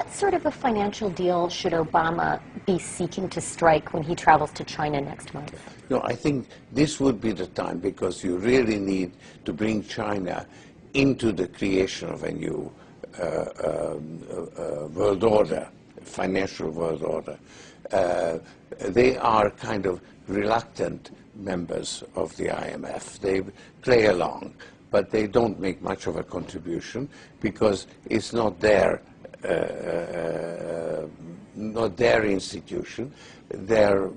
What sort of a financial deal should Obama be seeking to strike when he travels to China next month? No, I think this would be the time, because you really need to bring China into the creation of a new world order, financial world order. They are kind of reluctant members of the IMF. They play along, but they don't make much of a contribution because it's not their institution. Their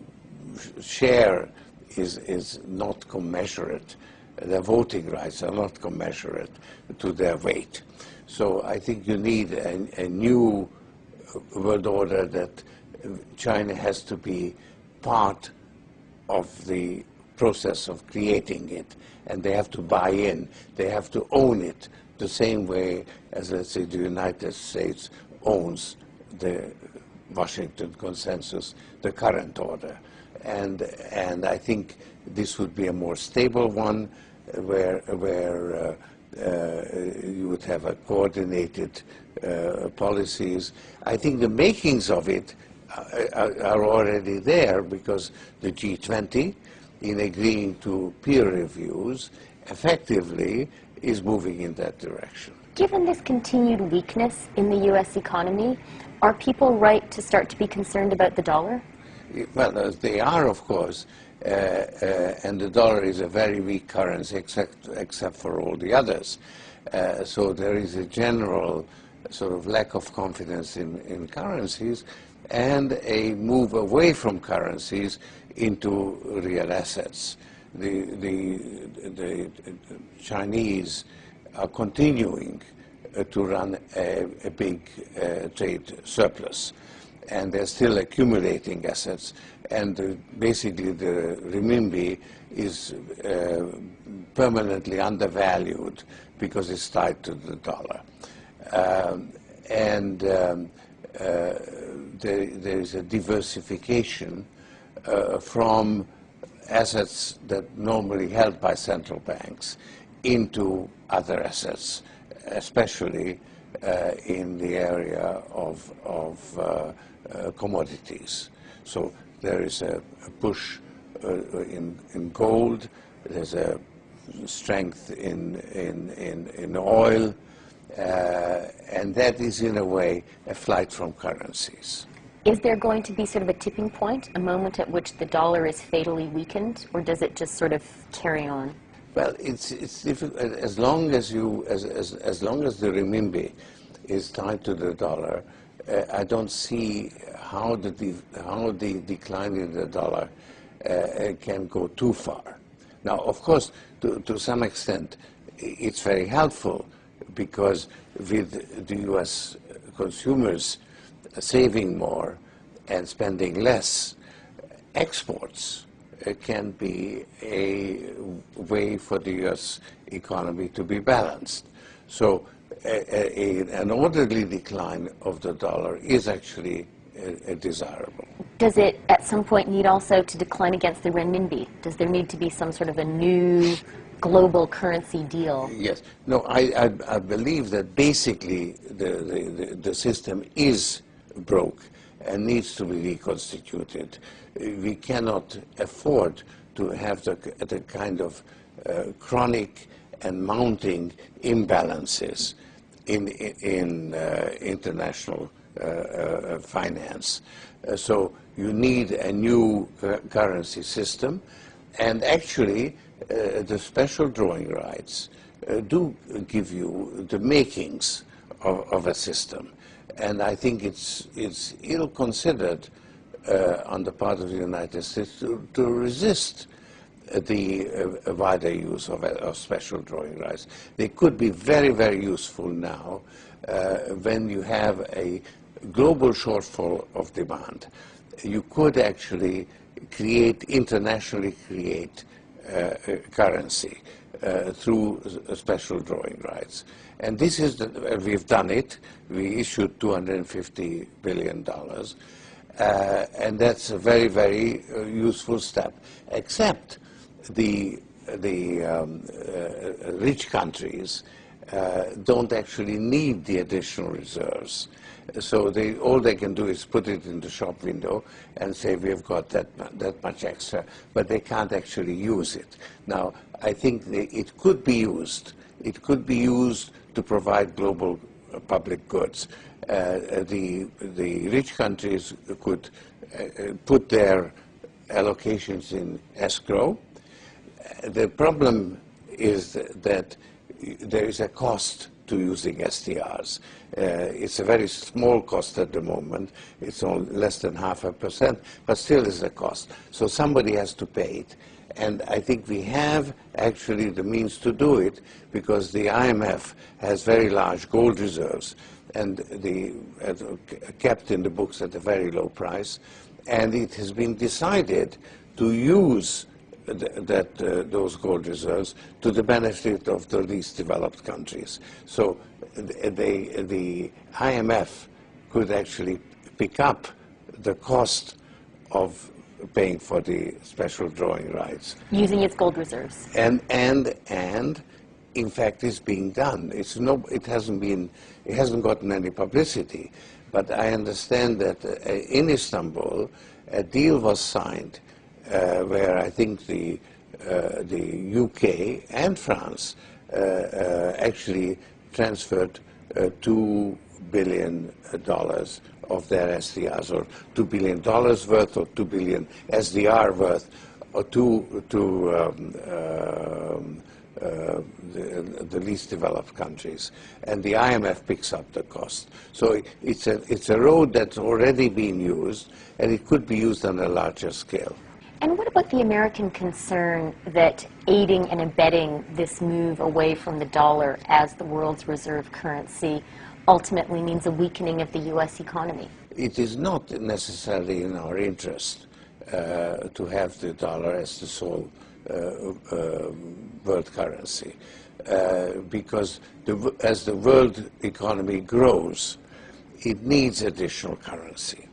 share is not commensurate. Their voting rights are not commensurate to their weight. So I think you need a new world order that China has to be part of the process of creating it, and they have to buy in. They have to own it the same way as, let's say, the United States owns the Washington Consensus, the current order. And I think this would be a more stable one where you would have a coordinated policies. I think the makings of it are already there, because the G20, in agreeing to peer reviews, effectively is moving in that direction. Given this continued weakness in the U.S. economy, are people right to start to be concerned about the dollar? Well, they are, of course, and the dollar is a very weak currency except for all the others. So there is a general sort of lack of confidence in currencies, and a move away from currencies into real assets. The Chinese are continuing to run a big trade surplus, and they're still accumulating assets, and basically the renminbi is permanently undervalued because it's tied to the dollar. There is a diversification from assets that normally held by central banks into other assets, especially in the area of commodities. So there is a push in gold, there's a strength in oil, and that is in a way a flight from currencies. Is there going to be sort of a tipping point, a moment at which the dollar is fatally weakened, or does it just sort of carry on? Well, it's difficult. As long as the renminbi is tied to the dollar, I don't see how the decline in the dollar can go too far. Now, of course, to some extent, it's very helpful, because with the U.S. consumers saving more and spending less, exports can be a way for the U.S. economy to be balanced. So an orderly decline of the dollar is actually desirable. Does it at some point need also to decline against the renminbi? Does there need to be some sort of a new global currency deal? Yes. No, I believe that basically the system is broke and needs to be reconstituted. We cannot afford to have the kind of chronic and mounting imbalances in international finance. So you need a new currency system, and actually the special drawing rights do give you the makings of a system. And I think it's ill-considered on the part of the United States to resist the wider use of special drawing rights. They could be very, very useful now when you have a global shortfall of demand. You could actually internationally create currency through special drawing rights. And this is, we've done it. We issued $250 billion. And that's a very, very useful step. Except the rich countries don't actually need the additional reserves. So all they can do is put it in the shop window and say, we've got that much extra, but they can't actually use it. Now, I think it could be used. It could be used to provide global public goods. The rich countries could put their allocations in escrow. The problem is that there is a cost to using SDRs. It's a very small cost at the moment. It's only less than 0.5%, but still is a cost. So somebody has to pay it. And I think we have actually the means to do it because the IMF has very large gold reserves and kept in the books at a very low price. And it has been decided to use those gold reserves to the benefit of the least developed countries. So the IMF could actually pick up the cost of paying for the special drawing rights. Using its gold reserves. And in fact is being done. It hasn't gotten any publicity, but I understand that in Istanbul a deal was signed where I think the UK and France actually transferred $2 billion of their SDRs, or $2 billion worth, or 2 billion SDR worth, or to the least developed countries, and the IMF picks up the cost. So it's a road that's already being used, and it could be used on a larger scale. And what about the American concern that aiding and abetting this move away from the dollar as the world's reserve currency ultimately means a weakening of the U.S. economy? It is not necessarily in our interest to have the dollar as the sole world currency, because as the world economy grows, it needs additional currency.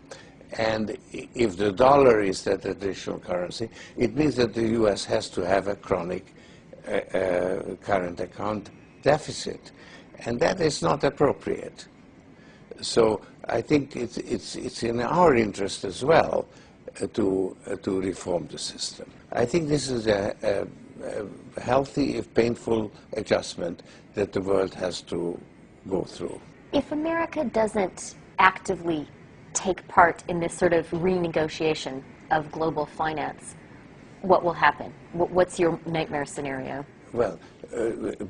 And if the dollar is that additional currency, it means that the U.S. has to have a chronic current account deficit, and that is not appropriate. So I think it's in our interest as well to reform the system. I think this is a healthy, if painful, adjustment that the world has to go through. If America doesn't actively take part in this sort of renegotiation of global finance, what will happen? What's your nightmare scenario? Well, the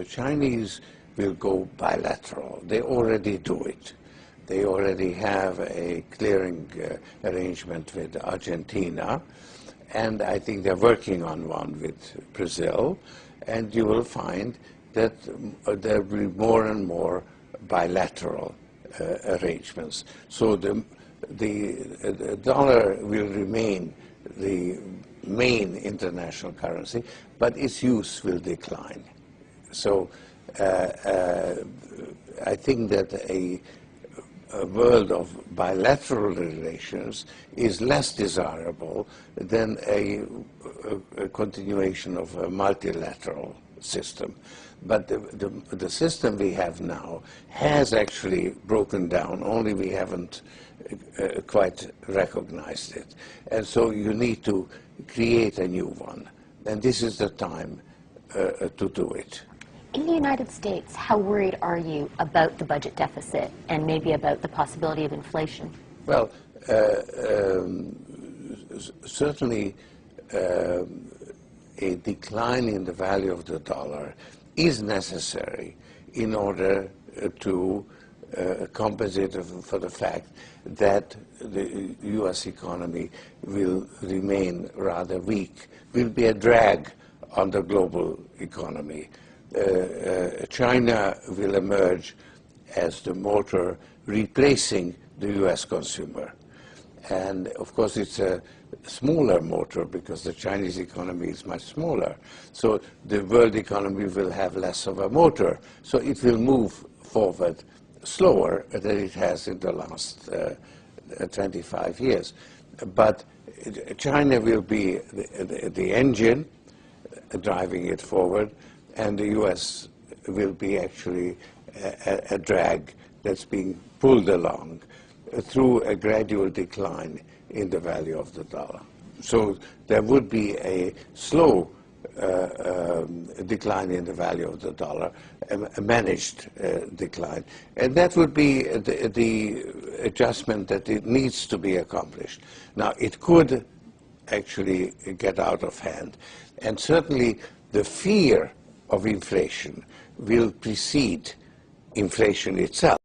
Chinese will go bilateral. They already do it. They already have a clearing arrangement with Argentina, and I think they're working on one with Brazil, and you will find that there will be more and more bilateral arrangements. So the dollar will remain the main international currency, but its use will decline. So I think that a world of bilateral relations is less desirable than a continuation of a multilateral system. But the system we have now has actually broken down, only we haven't quite recognized it. And so you need to create a new one. And this is the time to do it. In the United States, how worried are you about the budget deficit and maybe about the possibility of inflation? Well, certainly a decline in the value of the dollar is necessary in order to compensate for the fact that the U.S. economy will remain rather weak, will be a drag on the global economy. China will emerge as the motor replacing the U.S. consumer. And of course it's a smaller motor because the Chinese economy is much smaller. So the world economy will have less of a motor. So it will move forward slower than it has in the last 25 years. But China will be the engine driving it forward, and the U.S. will be actually a drag that's being pulled along through a gradual decline in the value of the dollar. So there would be a slow decline in the value of the dollar, a managed decline. And that would be the adjustment that it needs to be accomplished. Now, it could actually get out of hand. And certainly the fear of inflation will precede inflation itself.